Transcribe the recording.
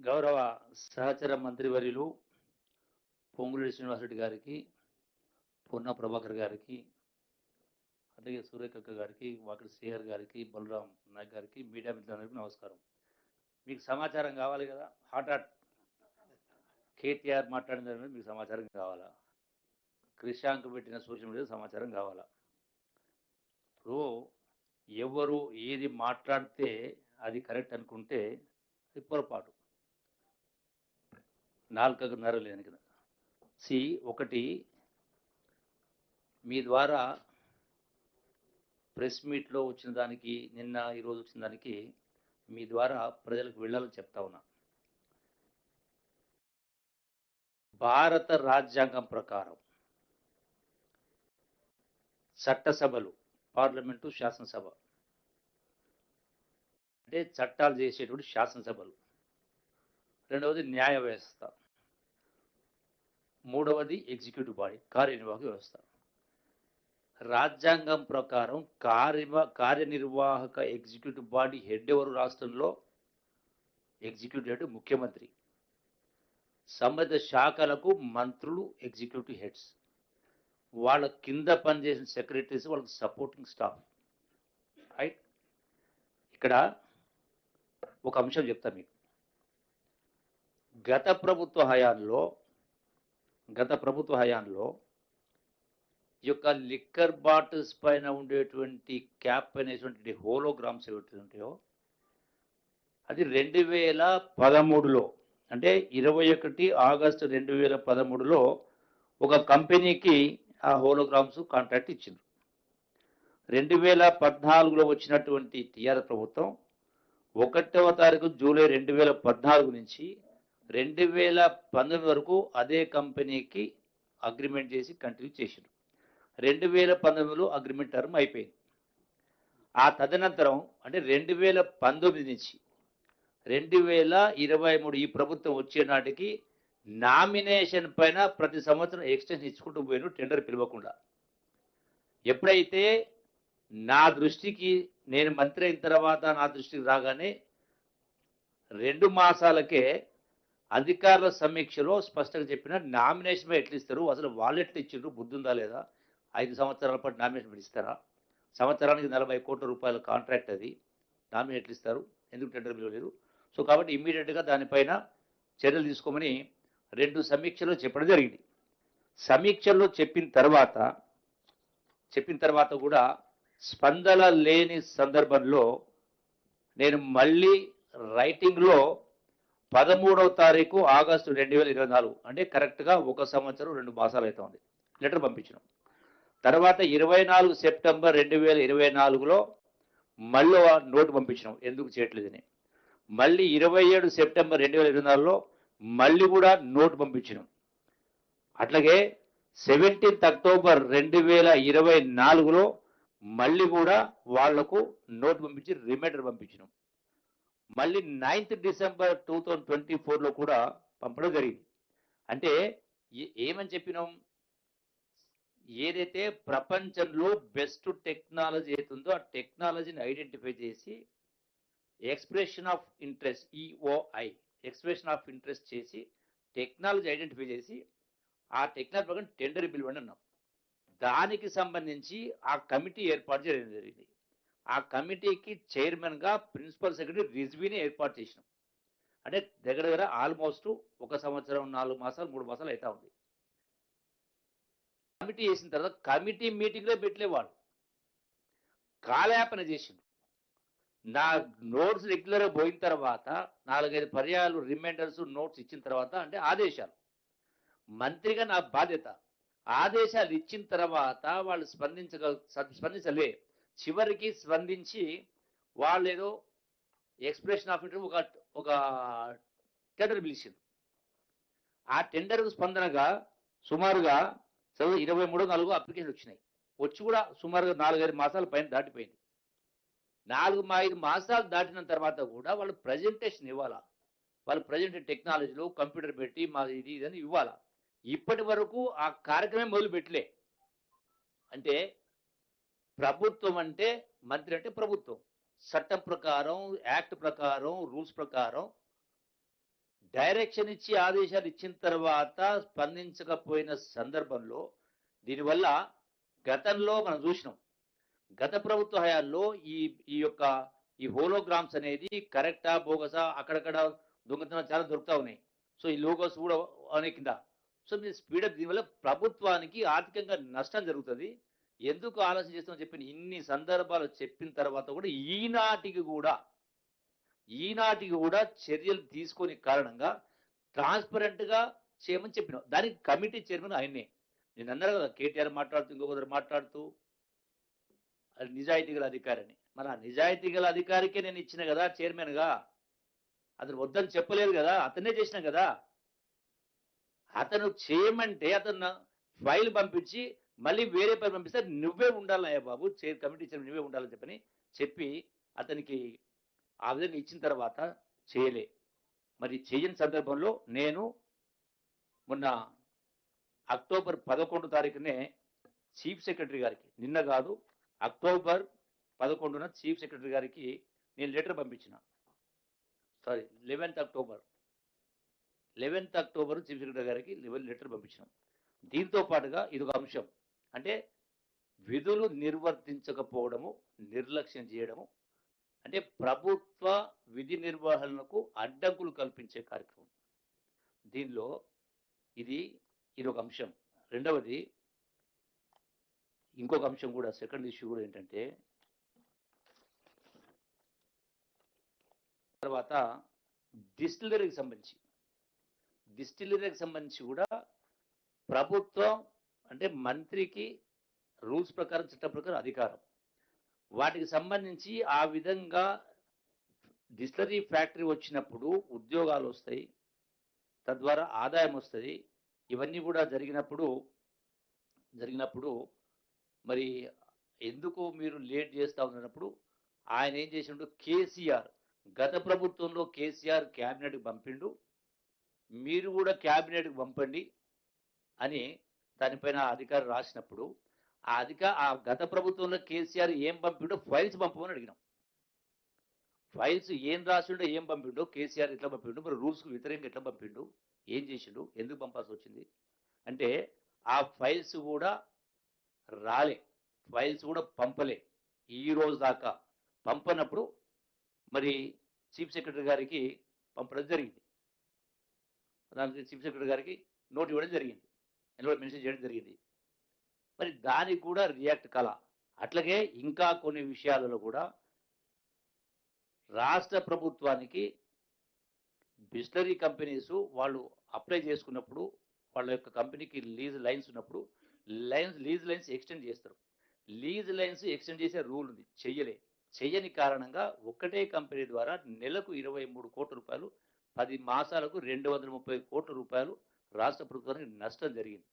గౌరవ సహచర మంత్రివర్యులు పొంగులేటి శ్రీనివాసరెడ్డి గారికి, పొన్న ప్రభాకర్ గారికి, అలాగే సూర్యకక్క గారికి, వాకటి శ్రీహర్ గారికి, బలరాం నాయక్ గారికి, మీడియా మిత్రులందరికీ నమస్కారం. మీకు సమాచారం కావాలి కదా, హాట్ కేటీఆర్ మాట్లాడిన దాని మీద మీకు సమాచారం కావాలా, క్రిషాంక్ పెట్టిన సోషల్ మీడియా సమాచారం కావాలా. ఇప్పుడు ఎవరు ఏది మాట్లాడితే అది కరెక్ట్ అనుకుంటే అది పొరపాటు, నాలుకకు నరలేని కదా. ఒకటి, మీ ద్వారా ప్రెస్ మీట్లో వచ్చిన దానికి, నిన్న ఈరోజు వచ్చిన దానికి మీ ద్వారా ప్రజలకు వెళ్ళాలని చెప్తా ఉన్నా. భారత రాజ్యాంగం ప్రకారం చట్టసభలు, పార్లమెంటు, శాసనసభ అంటే చట్టాలు చేసేటువంటి శాసనసభలు, రెండవది న్యాయ వ్యవస్థ, మూడవది ఎగ్జిక్యూటివ్ బాడీ, కార్యనిర్వాహక వ్యవస్థ. రాజ్యాంగం ప్రకారం కార్యనిర్వాహక ఎగ్జిక్యూటివ్ బాడీ హెడ్ ఎవరు రాష్ట్రంలో? ఎగ్జిక్యూటివ్ హెడ్ ముఖ్యమంత్రి. సంబంధిత శాఖలకు మంత్రులు ఎగ్జిక్యూటివ్ హెడ్స్, వాళ్ళ కింద పనిచేసిన సెక్రటరీస్, వాళ్ళకి సపోర్టింగ్ స్టాఫ్. రైట్. ఇక్కడ ఒక అంశం చెప్తా మీకు. గత ప్రభుత్వ హయాంలో ఈ యొక్క లిక్కర్ బాటిల్స్ పైన ఉండేటువంటి క్యాప్ అనేటువంటి హోలోగ్రామ్స్ ఏవైతే ఉంటాయో అది 2013లో, అంటే 21 ఆగస్టు 2013లో ఒక కంపెనీకి ఆ హోలోగ్రామ్స్ కాంట్రాక్ట్ ఇచ్చింది. 2014లో వచ్చినటువంటి టీఆర్ఎస్ ప్రభుత్వం 1వ తారీఖు జూలై 2014 నుంచి 2019 వరకు అదే కంపెనీకి అగ్రిమెంట్ చేసి కంటిన్యూ చేసింది. 2019లో అగ్రిమెంట్ టర్మ్ అయిపోయింది. ఆ తదనంతరం అంటే 2019 నుంచి 2023 ఈ ప్రభుత్వం వచ్చే నాటికి నామినేషన్ పైన ప్రతి సంవత్సరం ఎక్స్టెన్షన్ ఇచ్చుకుంటూ పోయిన, టెండర్ పిలవకుండా. ఎప్పుడైతే నా దృష్టికి, నేను మంత్రి అయిన తర్వాత నా దృష్టికి రాగానే 2 మాసాలకే అధికారుల సమీక్షలో స్పష్టంగా చెప్పిన, నామినేషన్ ఎట్లా ఇస్తారు, అసలు వాళ్ళు ఎట్లా ఇచ్చిండ్రు, బుద్ధి ఉందా లేదా, 5 సంవత్సరాల పాటు నామినేషన్ ఇస్తారా, సంవత్సరానికి 40 కోట్ల రూపాయల కాంట్రాక్ట్, అది నామినేషన్ ఎట్లా ఇస్తారు, ఎందుకు టెండర్ పిలవలేరు. సో కాబట్టి ఇమ్మీడియట్గా దానిపైన చర్యలు తీసుకోమని 2 సమీక్షలు చెప్పడం జరిగింది. సమీక్షల్లో చెప్పిన తర్వాత కూడా స్పందన లేని సందర్భంలో నేను మళ్ళీ రైటింగ్లో 13వ తారీఖు ఆగస్టు 2024, అంటే కరెక్ట్గా 1 సంవత్సరం 2 మాసాలు అవుతుంది, లెటర్ పంపించినాం. తర్వాత 24 సెప్టెంబర్ 2024లో మళ్ళీ నోటు పంపించినాం, ఎందుకు చేయట్లేదని. మళ్ళీ 27 సెప్టెంబర్ 2024లో మళ్ళీ కూడా నోటు పంపించినాం. అట్లాగే 17 అక్టోబర్ 2024లో మళ్ళీ కూడా వాళ్లకు నోటు పంపించి రిమైండర్ పంపించినాం. మళ్ళీ 9 డిసెంబర్ 2024లో కూడా పంపడం జరిగింది. అంటే ఏమని చెప్పినాం, ఏదైతే ప్రపంచంలో బెస్ట్ టెక్నాలజీ అవుతుందో ఆ టెక్నాలజీని ఐడెంటిఫై చేసి expression of interest, EOI, expression of interest చేసి టెక్నాలజీ ఐడెంటిఫై చేసి ఆ టెక్నాలజీ ప్రకారం టెండర్ పిలవండి అన్నాం. దానికి సంబంధించి ఆ కమిటీ ఏర్పాటు చేయడం జరిగింది. ఆ కమిటీకి చైర్మన్గా ప్రిన్సిపల్ సెక్రటరీ రిజ్వీని ఏర్పాటు చేసినాం. అంటే దగ్గర ఆల్మోస్ట్ 1 సంవత్సరం 4 మాసాలు 3 మాసాలు అవుతా ఉంది. కమిటీ చేసిన తర్వాత కమిటీ మీటింగ్లో పెట్టలేవాడు, కాలయాపన చేసిండు. నా నోట్స్ రెగ్యులర్గా పోయిన తర్వాత 4-5 పర్యాలు రిమైండర్స్, నోట్స్ ఇచ్చిన తర్వాత, అంటే ఆదేశాలు, మంత్రిగా నా బాధ్యత. ఆదేశాలు ఇచ్చిన తర్వాత వాళ్ళు స్పందించలే. చివరికి స్పందించి వాళ్ళు ఏదో ఎక్స్ప్రెషన్ ఆఫ్ ఇంట్రెస్ట్ ఒక టెండర్ పిలిచింది. ఆ టెండర్కు స్పందనగా సుమారుగా 23-4 అప్లికేషన్ వచ్చినాయి. వచ్చి కూడా సుమారుగా 4-5 మాసాల పైన దాటిపోయింది. 4-5 మాసాలు దాటిన తర్వాత కూడా వాళ్ళు ప్రజెంటేషన్ ఇవ్వాలా, వాళ్ళు ప్రజెంట్ టెక్నాలజీలో కంప్యూటర్ పెట్టి మా ఇది ఇదని ఇవ్వాలా. ఇప్పటి వరకు ఆ కార్యక్రమం మొదలు పెట్టలే. అంటే ప్రభుత్వం అంటే మంత్రి అంటే ప్రభుత్వం, చట్టం ప్రకారం, యాక్ట్ ప్రకారం, రూల్స్ ప్రకారం డైరెక్షన్ ఇచ్చి ఆదేశాలు ఇచ్చిన తర్వాత స్పందించకపోయిన సందర్భంలో దీనివల్ల గతంలో మనం చూసినాం. గత ప్రభుత్వ హయాల్లో ఈ ఈ యొక్క ఈ హోలోగ్రామ్స్ అనేది కరెక్టా? బోగసా? అక్కడక్కడ దొంగతనాలు చాలా దొరుకుతా ఉన్నాయి. సో, ఈ లోగోస్ కూడా అనే కింద. సో, మీరు స్పీడప్ దీనివల్ల ప్రభుత్వానికి ఆర్థికంగా నష్టం జరుగుతది. ఎందుకు ఆలస్యం చేస్తామని చెప్పిన ఇన్ని సందర్భాలు చెప్పిన తర్వాత కూడా ఈనాటికి కూడా చర్యలు తీసుకోని కారణంగా ట్రాన్స్‌పరెంట్‌గా చేయమని చెప్పినాం. దానికి కమిటీ చైర్మన్ ఆయన్నే. నేనన్నాను కదా! కేటీఆర్ మాట్లాడుతూ, ఇంకొకరు మాట్లాడుతూ అది నిజాయితీ గల అధికారని. మరి ఆ నిజాయితీ గల అధికారికే నేను ఇచ్చిన గదా! చైర్మన్‌గా. అతను వద్దని చెప్పలేదు గదా! అతనే చేసినా గదా! అతను చేయమంటే అతను ఫైల్ పంపించి మళ్ళీ వేరే ఫైల్ పంపిస్తే నువ్వే ఉండాలయ్యా బాబు. కమిటీ చైర్మన్ నువ్వే ఉండాలని చెప్పి అతనికి ఆ విధంగా ఇచ్చిన తర్వాత చేయలే. మరి చెయ్యని సందర్భంలో నేను మొన్న అక్టోబర్ 11 తారీఖునే చీఫ్ సెక్రటరీ గారికి నిన్న గాదు అక్టోబర్ 11న చీఫ్ సెక్రటరీ గారికి నేను లెటర్ పంపించిన. సారీ 11థ్ అక్టోబర్. 11థ్ అక్టోబర్ చీఫ్ సెక్రటరీ గారికి లెటర్ పంపించినాం. దీంతో పాటుగా ఇదొక అంశం. అంటే విధులు నిర్వర్తించకపోవడము, నిర్లక్ష్యం చేయడము, అంటే ప్రభుత్వ విధి నిర్వహణకు అడ్డంకులు కల్పించే కార్యక్రమం. దీనిలో ఇది ఇదొక అంశం. రెండవది ఇంకొక అంశం కూడా సెకండ్ ఇష్యూ కూడా ఏంటంటే తర్వాత డిస్టిలరీకి సంబంధించి కూడా ప్రభుత్వం అంటే మంత్రికి రూల్స్ ప్రకారం చట్టం ప్రకారం అధికారం. వాటికి సంబంధించి ఆ విధంగా డిస్టిలరీ ఫ్యాక్టరీ వచ్చినప్పుడు ఉద్యోగాలు వస్తాయి. తద్వారా ఆదాయం వస్తది. ఇవన్నీ కూడా జరిగినప్పుడు మరి ఎందుకు మీరు లేట్ చేస్తా ఉన్నప్పుడు ఆయన ఏం చేసిండు కేసీఆర్ గత ప్రభుత్వంలో కేసీఆర్ క్యాబినెట్‌కి పంపిండు. మీరు కూడా క్యాబినెట్‌కి పంపండి అని దానిపైన అధికారి రాసినప్పుడు ఆ గత ప్రభుత్వంలో కేసీఆర్ ఏం పంపిండో ఫైల్స్ పంపమని అడిగినాం. ఫైల్స్ ఏం రాసిండో ఏం పంపిండో కేసీఆర్ ఎట్లా పంపిండు మరి రూల్స్‌కు వ్యతిరేకంగా ఎట్లా పంపిండు? ఏం చేసిండు? ఎందుకు పంపాల్సి వచ్చింది? అంటే ఆ ఫైల్స్ కూడా రాలే. ఫైల్స్ కూడా పంపలే. ఈ రోజు దాకా పంపనప్పుడు మరి చీఫ్ సెక్రటరీ గారికి పంపడం జరిగింది. దానికి చీఫ్ సెక్రటరీ గారికి నోట్ ఇవ్వడం జరిగింది. అందులో మెన్షన్ చేయడం జరిగింది. మరి దానికి కూడా రియాక్ట్ కాల. అట్లాగే ఇంకా కొన్ని విషయాలలో కూడా రాష్ట్ర ప్రభుత్వానికి బిస్లరీ కంపెనీస్ వాళ్ళు అప్లై చేసుకున్నప్పుడు వాళ్ళ యొక్క కంపెనీకి లీజ్ లైన్స్ ఉన్నప్పుడు లీజ్ లైన్స్ ఎక్స్టెండ్ చేస్తారు. లీజ్ లైన్స్ ఎక్స్టెండ్ చేసే రూల్ ఉంది. చెయ్యని కారణంగా ఒక్కటే కంపెనీ ద్వారా నెలకు 23 కోట్ల రూపాయలు 10 మాసాలకు 230 కోట్ల రూపాయలు రాష్ట్ర ప్రభుత్వానికి నష్టం జరిగింది.